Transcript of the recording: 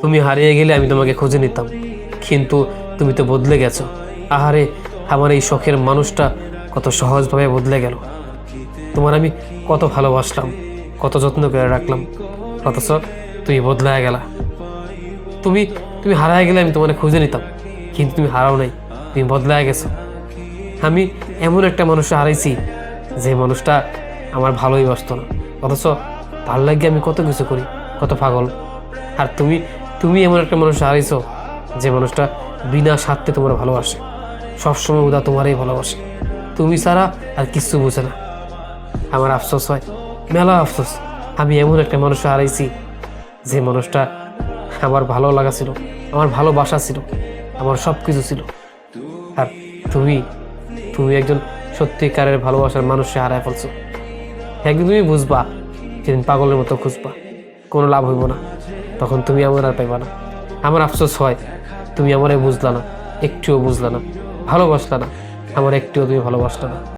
তুমি হারিয়ে গেলে আমি তোমাকে খুঁজে নিতাম, কিন্তু তুমি তো বদলে গেছো। আহারে, আমার এই শখের মানুষটা কত সহজভাবে বদলে গেল। তোমার আমি কত ভালোবাসলাম, কত যত্ন করে রাখলাম, অথচ তুমি বদলায় গেলা। তুমি তুমি হারায় গেলে আমি তোমার খুঁজে নিতাম, কিন্তু তুমি হারাও নাই, তুমি বদলায় গেছো। আমি এমন একটা মানুষকে হারাইছি যে মানুষটা আমার ভালোই বাসতো না, অথচ তার লাগে আমি কত কিছু করি, কত পাগল। আর তুমি তুমি এমন একটা মানুষ হারাইছো যে মানুষটা বিনা স্বার্থে তোমার ভালোবাসে, সবসময় উদা তোমারই ভালোবাসে, তুমি ছাড়া আর কিচ্ছু বুঝে না। আমার আফসোস হয়, মেলা আফসোস, আমি এমন একটা মানুষ হারাইছি যে মানুষটা আমার ভালো লাগা ছিল, আমার ভালোবাসা ছিল, আমার সব কিছু ছিল। আর তুমি তুমি একজন সত্যিকারের ভালোবাসার মানুষকে হারায় ফেলছো। একদিন তুমি বুঝবা, যেদিন পাগলের মতো খুঁজবা, কোনো লাভ হইব না, তখন তুমি আমার আর পাইবা না। আমার আফসোস হয়, তুমি আমারে বুঝলা না, একটুও বুঝলা না, ভালোবাসলা না, আমার একটুও তুমি ভালোবাসলা না।